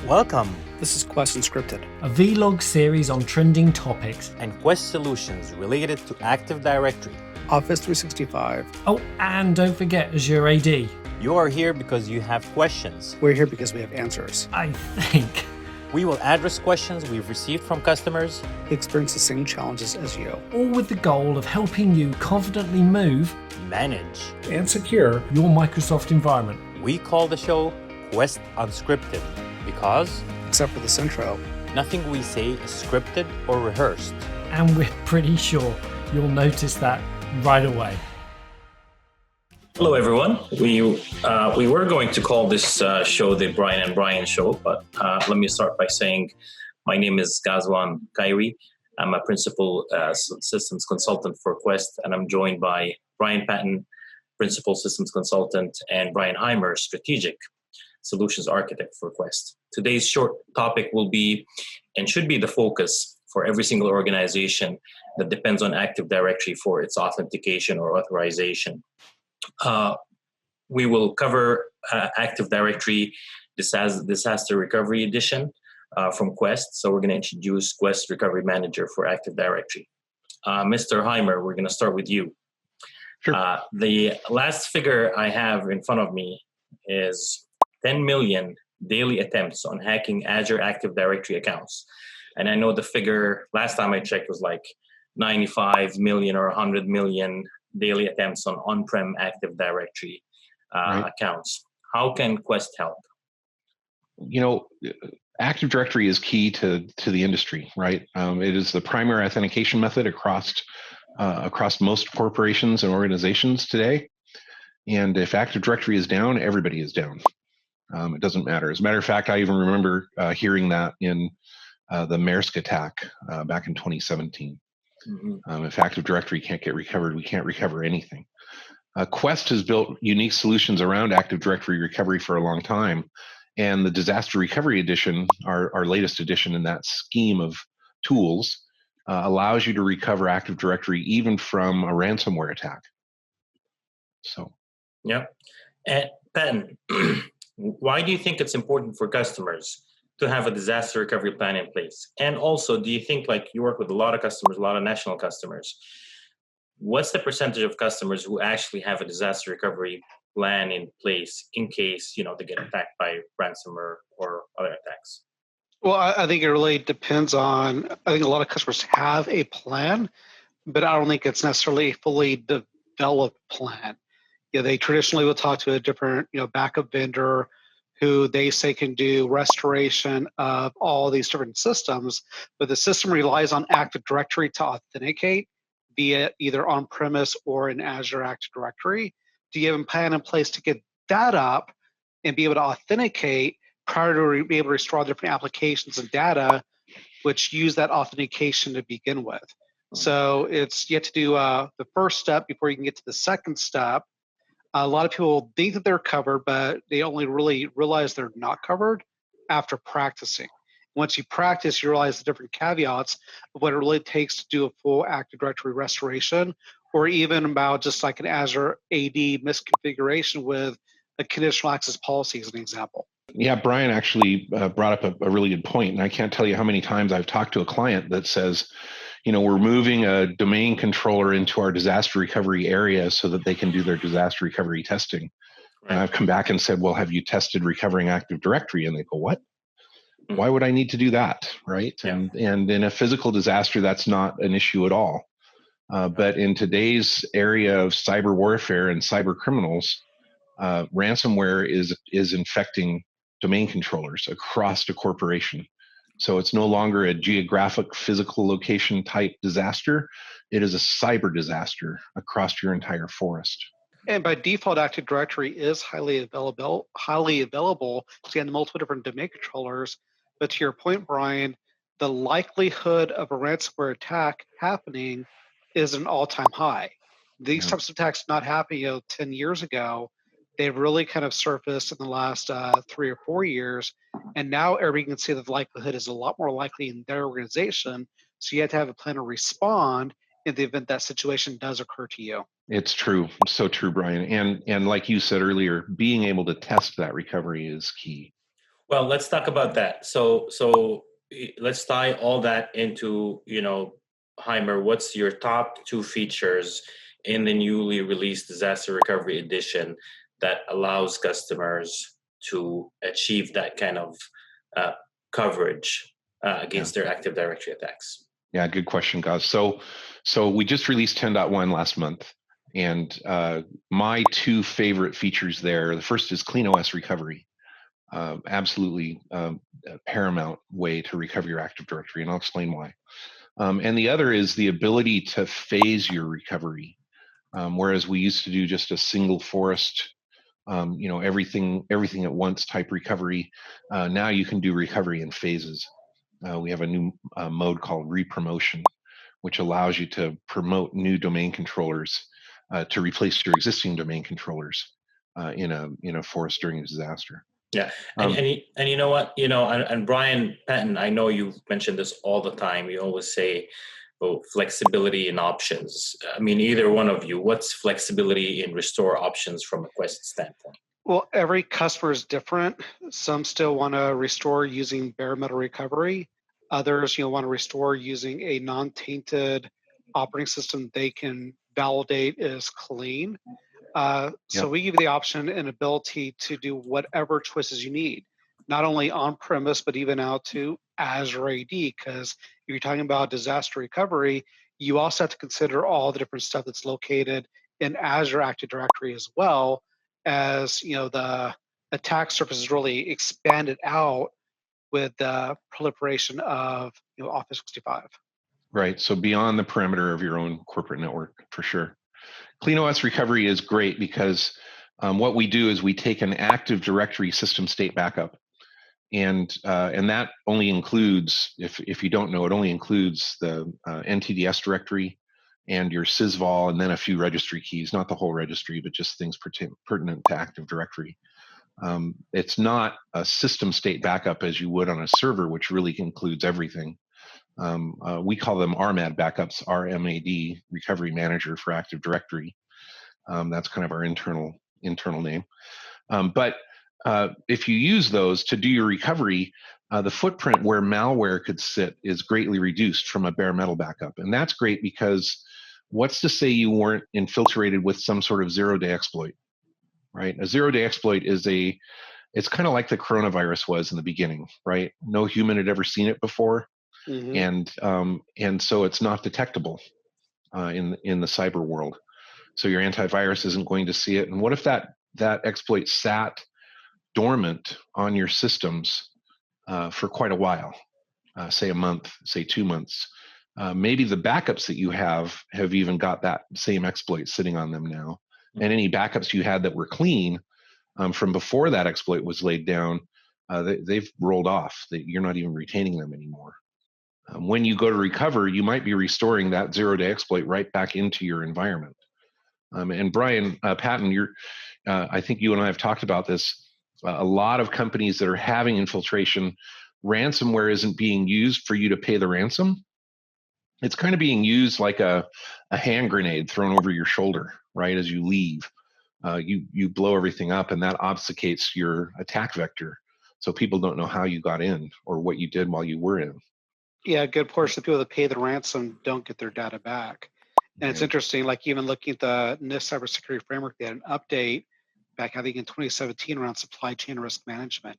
Welcome This is Quest Unscripted, a vlog series on trending topics and Quest solutions related to Active Directory. Office 365. Oh, and don't forget Azure AD. You are here because you have questions. We're here because we have answers. I think. We will address questions we've received from customers. We experience the same challenges as you. All with the goal of helping you confidently move Manage. And secure your Microsoft environment. We call the show Quest Unscripted because except for this intro. nothing we say is scripted or rehearsed. And we're pretty sure you'll notice that right away. Hello, everyone. We were going to call this show the Brian and Brian Show, but let me start by saying my name is Gazwan Kairi. I'm a principal systems consultant for Quest, and I'm joined by Brian Patton, principal systems consultant, and Brian Heimer, strategic solutions architect for Quest. Today's short topic will be and should be the focus for every single organization that depends on Active Directory for its authentication or authorization. We will cover Active Directory Disaster Recovery Edition from Quest. So we're going to introduce Quest Recovery Manager for Active Directory. Mr. Heimer, we're going to start with you. Sure. The last figure I have in front of me is 10 million daily attempts on hacking Azure Active Directory accounts. And I know the figure last time I checked was like 95 million or 100 million daily attempts on on-prem Active Directory accounts. How can Quest help? You know, Active Directory is key to the industry, right? It is the primary authentication method across most corporations and organizations today. And if Active Directory is down, everybody is down. It doesn't matter. As a matter of fact, I even remember hearing that in the Maersk attack back in 2017. Mm-hmm. If Active Directory can't get recovered, we can't recover anything. Quest has built unique solutions around Active Directory recovery for a long time. And the Disaster Recovery Edition, our latest edition in that scheme of tools, allows you to recover Active Directory even from a ransomware attack. So, yeah. And Patton, why do you think it's important for customers to have a disaster recovery plan in place? And also, do you think, like, you work with a lot of customers, a lot of national customers, what's the percentage of customers who actually have a disaster recovery plan in place in case, they get attacked by ransomware or other attacks? Well, I think it really depends on, I think a lot of customers have a plan, but I don't think it's necessarily a fully developed plan. They traditionally will talk to a different, backup vendor who they say can do restoration of all these different systems, but the system relies on Active Directory to authenticate via either on-premise or in Azure Active Directory. Do you have a plan in place to get that up and be able to authenticate prior to be able to restore different applications and data which use that authentication to begin with? So it's yet to do the first step before you can get to the second step. A lot of people think that they're covered, but they only really realize they're not covered after practicing. Once you practice, you realize the different caveats of what it really takes to do a full Active Directory restoration, or even about just like an Azure AD misconfiguration with a conditional access policy as an example. Yeah, Brian actually brought up a really good point, and I can't tell you how many times I've talked to a client that says, we're moving a domain controller into our disaster recovery area so that they can do their disaster recovery testing. Right. And I've come back and said, well, have you tested recovering Active Directory? And they go, what? Mm-hmm. Why would I need to do that? Right. Yeah. And in a physical disaster, that's not an issue at all. But in today's area of cyber warfare and cyber criminals, ransomware is infecting domain controllers across the corporation. So it's no longer a geographic physical location type disaster. It is a cyber disaster across your entire forest. And by default, Active Directory is highly available to get multiple different domain controllers. But to your point, Brian, the likelihood of a ransomware attack happening is an all-time high. These types of attacks not happening 10 years ago. They've really kind of surfaced in the last 3 or 4 years. And now everybody can see that the likelihood is a lot more likely in their organization. So you have to have a plan to respond in the event that situation does occur to you. It's true. So true, Brian. And like you said earlier, being able to test that recovery is key. Well, let's talk about that. So let's tie all that into, Heimer, what's your top 2 features in the newly released Disaster Recovery Edition that allows customers to achieve that kind of coverage against their Active Directory attacks? Yeah, good question, guys. So we just released 10.1 last month, and my 2 favorite features there. The first is CleanOS recovery. Absolutely paramount way to recover your Active Directory, and I'll explain why. And the other is the ability to phase your recovery, whereas we used to do just a single forest, everything at once type recovery. Now you can do recovery in phases. We have a new mode called repromotion, which allows you to promote new domain controllers to replace your existing domain controllers in a forest during a disaster. Yeah, and you know what, and Brian Patton, I know you've mentioned this all the time. You always say, flexibility in options. I mean, either one of you, what's flexibility in restore options from a Quest standpoint? Well, every customer is different. Some still want to restore using bare metal recovery. Others, want to restore using a non-tainted operating system they can validate is clean. So we give you the option and ability to do whatever choices you need, not only on-premise, but even out to Azure AD, because if you're talking about disaster recovery, you also have to consider all the different stuff that's located in Azure Active Directory as well, as the attack surface is really expanded out with the proliferation of Office 365. Right. So beyond the perimeter of your own corporate network, for sure. CleanOS recovery is great because what we do is we take an Active Directory system state backup, and that only includes, if you don't know, it only includes the NTDS directory and your sysvol, and then a few registry keys, not the whole registry, but just things pertinent to Active Directory. It's not a system state backup as you would on a server, which really includes everything. We call them RMAD backups, RMAD, Recovery Manager for Active Directory. That's kind of our internal name. But if you use those to do your recovery, the footprint where malware could sit is greatly reduced from a bare metal backup. And that's great because what's to say you weren't infiltrated with some sort of zero-day exploit, right? A zero-day exploit it's kind of like the coronavirus was in the beginning, right? No human had ever seen it before. Mm-hmm. And so it's not detectable in the cyber world. So your antivirus isn't going to see it. And what if that exploit sat dormant on your systems for quite a while, say a month, say 2 months? Maybe the backups that you have even got that same exploit sitting on them now. And any backups you had that were clean from before that exploit was laid down, they've rolled off. You're not even retaining them anymore. When you go to recover, you might be restoring that zero-day exploit right back into your environment. And Brian Patton, I think you and I have talked about this. A lot of companies that are having infiltration, ransomware isn't being used for you to pay the ransom. It's kind of being used like a hand grenade thrown over your shoulder, right, as you leave. You blow everything up, and that obfuscates your attack vector. So people don't know how you got in or what you did while you were in. Yeah, a good portion of people that pay the ransom don't get their data back. And it's interesting, like even looking at the NIST cybersecurity framework, they had an update back, I think, in 2017 around supply chain risk management.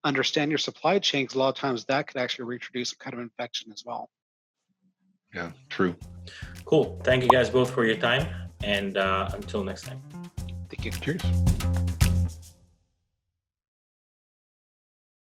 Understand your supply chain, because a lot of times that could actually reintroduce a kind of infection as well. Yeah, true. Cool. Thank you guys both for your time. And until next time. Thank you. Cheers.